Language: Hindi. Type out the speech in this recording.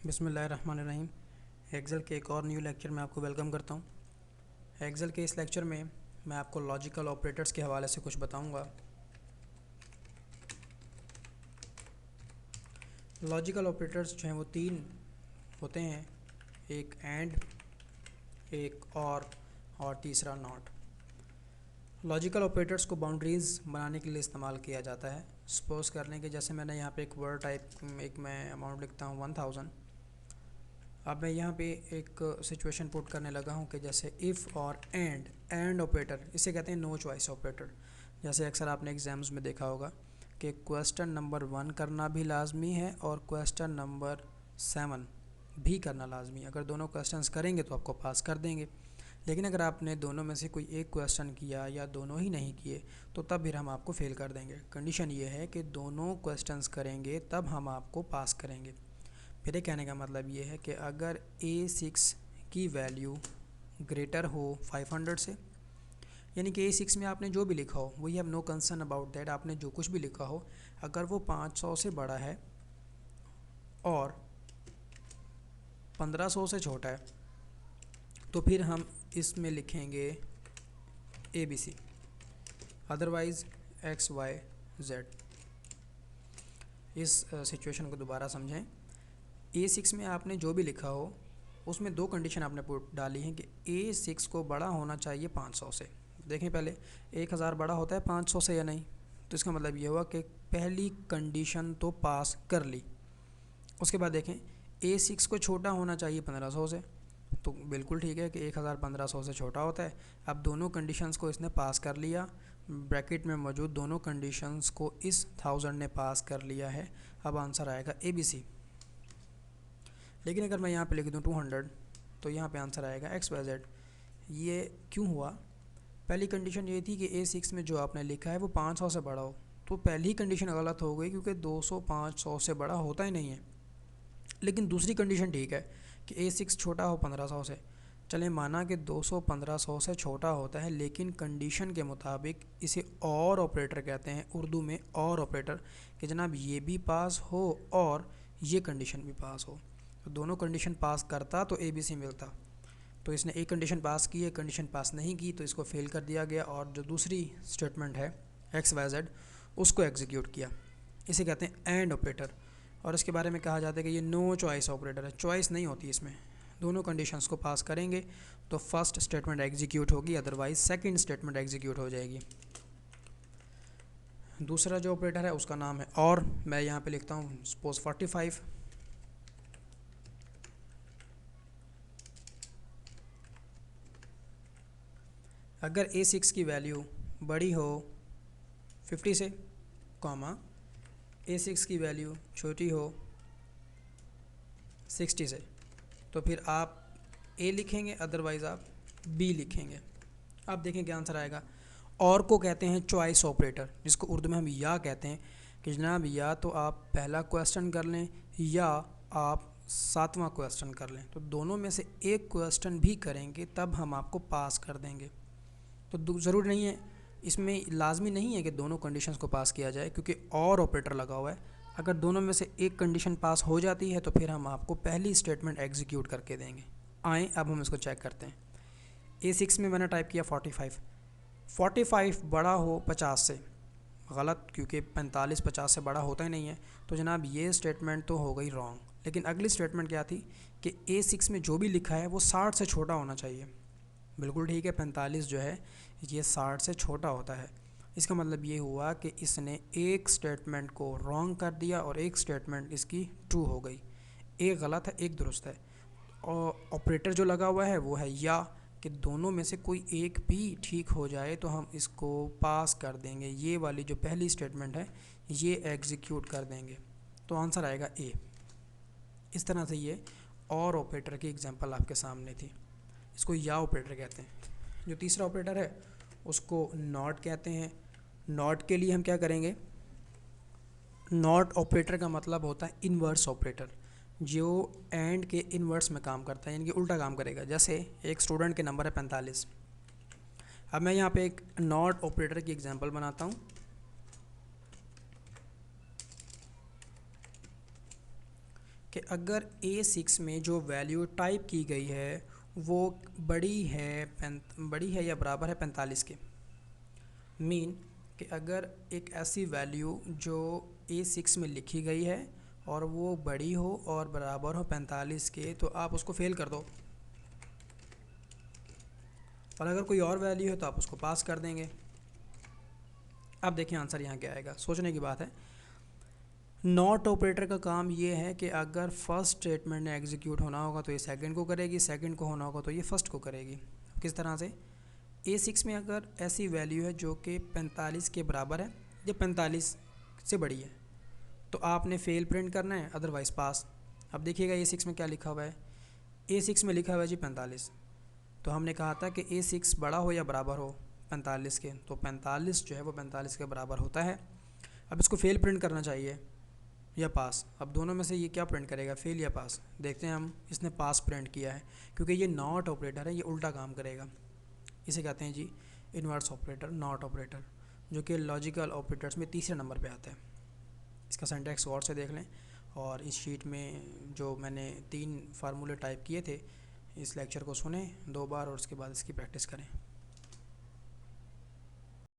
बिस्मिल्लाहिर्रहमानिर्रहीम। एक्सेल के एक और न्यू लेक्चर में आपको वेलकम करता हूँ। एक्सेल के इस लेक्चर में मैं आपको लॉजिकल ऑपरेटर्स के हवाले से कुछ बताऊँगा। लॉजिकल ऑपरेटर्स जो हैं वो तीन होते हैं, एक एंड, एक और तीसरा नॉट। लॉजिकल ऑपरेटर्स को बाउंड्रीज़ बनाने के लिए इस्तेमाल किया जाता है। सपोज़ कर लें कि जैसे मैंने यहाँ पे एक वर्ड टाइप एक मैं अमाउंट लिखता हूँ 1000। अब मैं यहाँ पे एक सिचुएशन पुट करने लगा हूँ कि जैसे इफ़ और एंड ऑपरेटर, इसे कहते हैं नो चॉइस ऑपरेटर। जैसे अक्सर आपने एग्ज़ाम्स में देखा होगा कि क्वेश्चन नंबर 1 करना भी लाजमी है और क्वेश्चन नंबर 7 भी करना लाजमी है। अगर दोनों क्वेश्चंस करेंगे तो आपको पास कर देंगे, लेकिन अगर आपने दोनों में से कोई एक क्वेश्चन किया या दोनों ही नहीं किए तो तब फिर हम आपको फ़ेल कर देंगे। कंडीशन ये है कि दोनों क्वेश्चंस करेंगे तब हम आपको पास करेंगे। मेरे कहने का मतलब ये है कि अगर A6 की वैल्यू ग्रेटर हो 500 से, यानी कि A6 में आपने जो भी लिखा हो, we have no concern about that, आपने जो कुछ भी लिखा हो, अगर वो 500 से बड़ा है और 1500 से छोटा है तो फिर हम इसमें लिखेंगे ABC, अदरवाइज़ XYZ। इस सिचुएशन को दोबारा समझें। A6 में आपने जो भी लिखा हो उसमें दो कंडीशन आपने डाली हैं कि A6 को बड़ा होना चाहिए 500 से। देखें पहले 1000 बड़ा होता है 500 से या नहीं, तो इसका मतलब ये हुआ कि पहली कंडीशन तो पास कर ली। उसके बाद देखें A6 को छोटा होना चाहिए 1500 से, तो बिल्कुल ठीक है कि 1000 1500 से छोटा होता है। अब दोनों कंडीशंस को इसने पास कर लिया, ब्रैकेट में मौजूद दोनों कंडीशंस को इस 1000 ने पास कर लिया है। अब आंसर आएगा ABC। लेकिन अगर मैं यहाँ पे लिख दूँ 200 तो यहाँ पे आंसर आएगा XYZ। ये क्यों हुआ? पहली कंडीशन ये थी कि A6 में जो आपने लिखा है वो 500 से बड़ा हो, तो पहली कंडीशन गलत हो गई क्योंकि 200 500 से बड़ा होता ही नहीं है। लेकिन दूसरी कंडीशन ठीक है कि A6 छोटा हो 1500 से। चलें माना कि 200 1500 से छोटा होता है, लेकिन कंडीशन के मुताबिक इसे और ऑपरेटर कहते हैं, उर्दू में और ऑपरेटर, कि जनाब ये भी पास हो और ये कंडीशन भी पास हो। तो दोनों कंडीशन पास करता तो ABC मिलता। तो इसने एक कंडीशन पास की है, कंडीशन पास नहीं की तो इसको फेल कर दिया गया, और जो दूसरी स्टेटमेंट है XYZ उसको एग्जीक्यूट किया। इसे कहते हैं एंड ऑपरेटर, और इसके बारे में कहा जाता है कि ये नो चॉइस ऑपरेटर है। चॉइस नहीं होती इसमें, दोनों कंडीशंस को पास करेंगे तो फर्स्ट स्टेटमेंट एग्जीक्यूट होगी, अदरवाइज सेकंड स्टेटमेंट एग्जीक्यूट हो जाएगी। दूसरा जो ऑपरेटर है उसका नाम है और। मैं यहाँ पे लिखता हूँ सपोज 45। अगर A6 की वैल्यू बड़ी हो 50 से, कॉमा A6 की वैल्यू छोटी हो 60 से, तो फिर आप A लिखेंगे, अदरवाइज़ आप B लिखेंगे। अब देखें क्या आंसर आएगा। और को कहते हैं चॉइस ऑपरेटर, जिसको उर्दू में हम या कहते हैं कि जनाब या तो आप पहला क्वेश्चन कर लें या आप 7वां क्वेश्चन कर लें, तो दोनों में से एक क्वेश्चन भी करेंगे तब हम आपको पास कर देंगे। तो ज़रूरी नहीं है, इसमें लाजमी नहीं है कि दोनों कंडीशंस को पास किया जाए, क्योंकि और ऑपरेटर लगा हुआ है। अगर दोनों में से एक कंडीशन पास हो जाती है तो फिर हम आपको पहली स्टेटमेंट एग्जीक्यूट करके देंगे। आएँ अब हम इसको चेक करते हैं। A6 में मैंने टाइप किया 45 बड़ा हो 50 से, गलत, क्योंकि 45 50 से बड़ा होता ही नहीं है। तो जनाब ये स्टेटमेंट तो हो गई रॉन्ग। लेकिन अगली स्टेटमेंट क्या थी कि A6 में जो भी लिखा है वो 60 से छोटा होना चाहिए। बिल्कुल ठीक है, 45 जो है ये 60 से छोटा होता है। इसका मतलब ये हुआ कि इसने एक स्टेटमेंट को रॉन्ग कर दिया और एक स्टेटमेंट इसकी ट्रू हो गई। एक गलत है, एक दुरुस्त है। और ऑपरेटर जो लगा हुआ है वो है या, कि दोनों में से कोई एक भी ठीक हो जाए तो हम इसको पास कर देंगे। ये वाली जो पहली स्टेटमेंट है ये एग्जीक्यूट कर देंगे, तो आंसर आएगा A। इस तरह से ये और ऑपरेटर की एग्जांपल आपके सामने थी। इसको या ऑपरेटर कहते हैं। जो तीसरा ऑपरेटर है उसको नॉट कहते हैं। नॉट के लिए हम क्या करेंगे, नॉट ऑपरेटर का मतलब होता है इन्वर्स ऑपरेटर, जो एंड के इन्वर्स में काम करता है, यानी कि उल्टा काम करेगा। जैसे एक स्टूडेंट के नंबर है 45। अब मैं यहाँ पे एक नॉट ऑपरेटर की एग्जांपल बनाता हूँ। कि अगर A6 में जो वैल्यू टाइप की गई है वो बड़ी है या बराबर है 45 के। मीन कि अगर एक ऐसी वैल्यू जो A6 में लिखी गई है और वो बड़ी हो और बराबर हो 45 के, तो आप उसको फेल कर दो, और अगर कोई और वैल्यू है तो आप उसको पास कर देंगे। अब देखिए आंसर यहाँ क्या आएगा, सोचने की बात है। नॉट ऑपरेटर का काम ये है कि अगर फर्स्ट स्टेटमेंट ने एग्जीक्यूट होना होगा तो ये सेकंड को करेगी, सेकंड को होना होगा तो ये फर्स्ट को करेगी। किस तरह से? A6 में अगर ऐसी वैल्यू है जो कि 45 के बराबर है या 45 से बड़ी है तो आपने फेल प्रिंट करना है, अदरवाइज़ पास। अब देखिएगा A6 में क्या लिखा हुआ है, A6 में लिखा हुआ है जी 45। तो हमने कहा था कि A6 बड़ा हो या बराबर हो 45 के, तो 45 जो है वो 45 के बराबर होता है। अब इसको फेल प्रिंट करना चाहिए या पास। अब दोनों में से ये क्या प्रिंट करेगा, फेल या पास? देखते हैं हम। इसने पास प्रिंट किया है क्योंकि ये नॉट ऑपरेटर है, ये उल्टा काम करेगा। इसे कहते हैं जी इन्वर्स ऑपरेटर, नॉट ऑपरेटर, जो कि लॉजिकल ऑपरेटर्स में तीसरे नंबर पे आता है। इसका सिंटैक्स गौर से देख लें, और इस शीट में जो मैंने 3 फार्मूले टाइप किए थे, इस लेक्चर को सुने 2 बार और उसके बाद इसकी प्रैक्टिस करें।